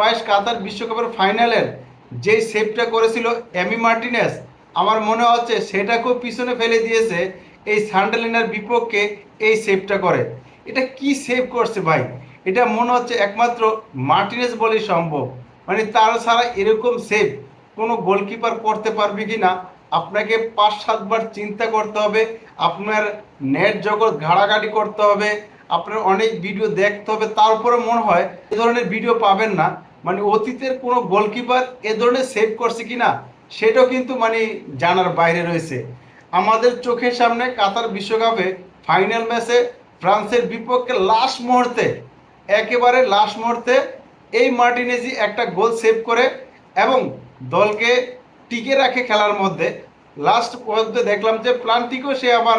2022 কাতার বিশ্বকাপের ফাইনালের যেই সেভটা করেছিল এমি মার্টিনেজ, আমার মনে হচ্ছে সেটাকেও পিছনে ফেলে দিয়েছে এই সান্ডারল্যান্ডের বিপক্ষে এই সেভটা করে। এটা কি সেভ করছে ভাই, এটা মনে হচ্ছে একমাত্র মার্টিনেজ বলেই সম্ভব। মানে তার ছাড়া এরকম সেভ কোনো গোলকিপার করতে পারবে কি না আপনাকে 5-7 বার চিন্তা করতে হবে, আপনার নেট জগৎ ঘাড়াঘাড়ি করতে হবে, আপনার অনেক ভিডিও দেখতে হবে, তারপরে মনে হয় এ ধরনের ভিডিও পাবেন না। মানে অতীতের কোনো গোলকিপার এ ধরনের সেভ করছে কিনা সেটাও কিন্তু মানে জানার বাইরে রয়েছে। আমাদের চোখের সামনে কাতার বিশ্বকাপে ফাইনাল ম্যাচে ফ্রান্সের বিপক্ষে লাস্ট মুহূর্তে, একেবারে লাস্ট মুহূর্তে এই মার্টিনেজি একটা গোল সেভ করে এবং দলকে টিকে রাখে খেলার মধ্যে। লাস্ট পর্যন্ত দেখলাম যে প্লান্টিকেও সে আবার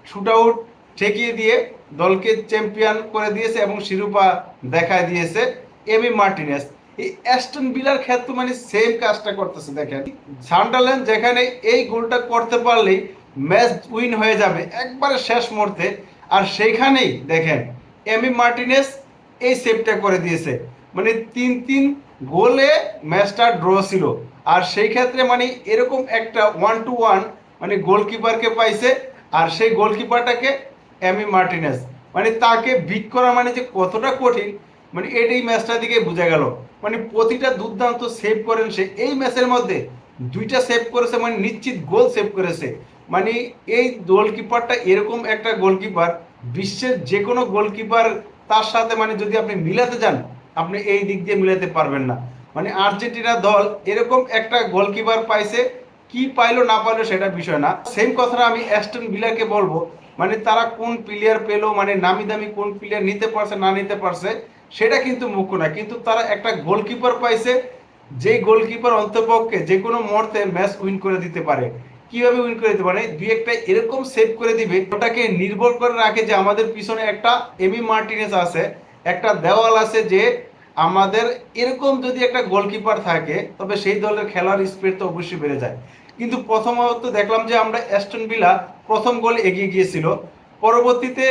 শুট আউট ঠেকিয়ে দিয়ে দলকে চ্যাম্পিয়ন করে দিয়েছে এবং শিরোপা দেখায় দিয়েছে এমি মার্টিনেজ। এই অ্যাস্টন ভিলার ক্ষেত্রে মানে সেম কাজটা করতেছে। দেখেন সান্ডারল্যান্ড যেখানে এই গোলটা করতে পারলেই ম্যাচ উইন হয়ে যাবে একবারে শেষ মুহূর্তে, আর সেইখানেই দেখেন এমি মার্টিনেজ এই সেভটা করে দিয়েছে। মানে 3-3 গোলে ম্যাচটা ড্র ছিল, আর সেই ক্ষেত্রে মানে এরকম একটা 1-1 মানে গোলকিপারকে পাইছে, আর সেই গোলকিপারটাকে এমি মার্টিনেজ, মানে তাকে বিট করা মানে যে কতটা কঠিন মানে এটাই ম্যাচটা দিকে বোঝা গেল। মানে প্রতিটা দুর্দান্ত সেভ করেন সে। এই ম্যাচের মধ্যে 2টা সেভ করেছে, মানে নিশ্চিত গোল সেভ করেছে। মানে এই গোলকিপারটা এরকম একটা গোলকিপার, বিশ্বের যে কোনো গোলকিপার তার সাথে মানে যদি আপনি মিলাতে যান আপনি এই দিক দিয়ে মিলাতে পারবেন না। মানে আর্জেন্টিনা দল এরকম একটা গোলকিপার পাইছে, কি পাইলো না পাইলো সেটা বিষয় না। সেম কথাটা আমি অ্যাস্টন ভিলাকে বলবো, মানে তারা কোন প্লেয়ার পেলো, মানে নামি দামি কোন প্লেয়ার নিতে পারছে না নিতে পারছে সেটা কিন্তু মুখ্য না, কিন্তু তারা একটা গোলকিপার পাইছে যে গোলকিপার অন্তপক্ষে যে কোনো মুহূর্তে ম্যাচ উইন করে দিতে পারে। কিভাবে উইন করে দিতে পারে, দুই একটা এরকম সেভ করে দিবে ওটাকে নির্ভর করে রাখে যে আমাদের পিছনে একটা এমি মার্টিনেজ আছে, একটা দেওয়াল আছে, যে আমাদের এরকম যদি একটা গোলকিপার থাকে তবে সেই দলের খেলার স্পিড তো অবশ্যই বেড়ে যায়। কিন্তু প্রথমত দেখলাম যে আমরা অ্যাস্টন ভিলা প্রথম গোলে এগিয়ে গিয়েছিল, পরবর্তীতে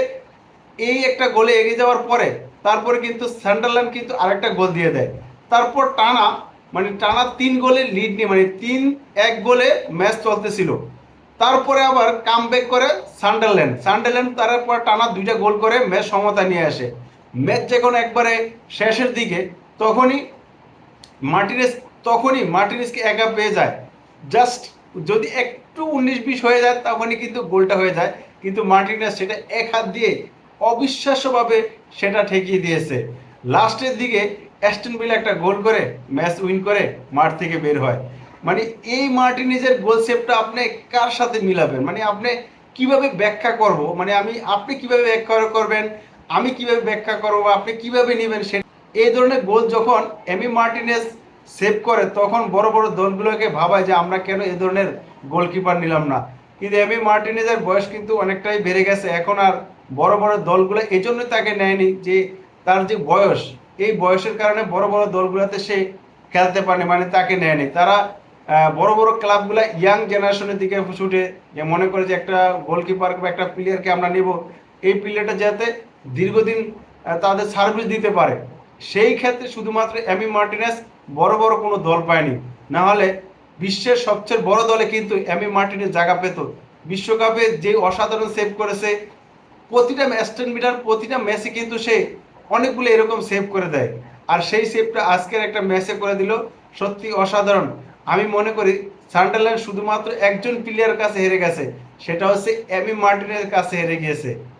এই একটা গোলে এগিয়ে যাওয়ার পরে তারপরে কিন্তু সান্ডারল্যান্ড কিন্তু আরেকটা গোল দিয়ে দেয়। তারপর টানা মানে টানা 3 গোলে লিড নিয়ে মানে 3-1 গোলে ম্যাচ চলতেছিল। তারপরে আবার কামব্যাক করে সান্ডারল্যান্ড তারপর টানা 2টা গোল করে ম্যাচ সমতা নিয়ে আসে। ম্যাচ যখন একবারে শেষের দিকে তখনই মার্টিনেজ মার্টিনেজকে একা পেয়ে যায়। জাস্ট যদি একটু 19-20 হয়ে যায় তখনই কিন্তু গোলটা হয়ে যায়, কিন্তু মার্টিনেজ সেটা এক হাত দিয়ে অবিশ্বাস্যভাবে সেটা ঠেকিয়ে দিয়েছে। লাস্টের দিকে অ্যাস্টন ভিলা একটা গোল করে ম্যাচ উইন করে মাঠ থেকে বের হয়। মানে এই মার্টিনেজের গোল সেভটা আপনি কার সাথে মিলাবেন, মানে আপনি কিভাবে ব্যাখ্যা করব, মানে আপনি কিভাবে ব্যাখ্যা করবেন, আমি কিভাবে ব্যাখ্যা করব, আপনি কিভাবে নেবেন সে। এই ধরনের গোল যখন এমি মার্টিনেজ সেভ করে তখন বড় বড় দলগুলোকে ভাবায় যে আমরা কেন এই ধরনের গোলকিপার নিলাম না। কিন্তু এমি মার্টিনেজের বয়স কিন্তু অনেকটাই বেড়ে গেছে, এখন আর বড় বড় দলগুলো এই জন্য তাকে নেয়নি যে তার যে বয়স, এই বয়সের কারণে বড় বড় দলগুলোতে সে খেলতে পারেনি, মানে তাকে নেয়নি। তারা বড় বড় ক্লাবগুলো ইয়াং জেনারেশনের দিকে ছুটে, যে মনে করে যে একটা গোলকিপার বা একটা প্লেয়ারকে আমরা নেব, এই প্লেয়ারটা যাতে দীর্ঘদিন তাদের সার্ভিস দিতে পারে। সেই ক্ষেত্রে শুধুমাত্র এমি মার্টিনেজ বড় বড় কোনো দল পায়নি, না হলে বিশ্বের সবচেয়ে বড় দলে কিন্তু এমি মার্টিনেজ জায়গা পেত। বিশ্বকাপে যে অসাধারণ সেভ করেছে, প্রতিটা অ্যাস্টন ভিলার প্রতিটা ম্যাচে কিন্তু সে অনেকগুলো এরকম সেভ করে দেয়, আর সেই সেভটা আজকের একটা ম্যাচে করে দিল, সত্যি অসাধারণ। আমি মনে করি সান্ডারল্যান্ড শুধুমাত্র একজন প্লেয়ারের কাছে হেরে গেছে, সেটা হচ্ছে এমি মার্টিনের কাছে হেরে গিয়েছে।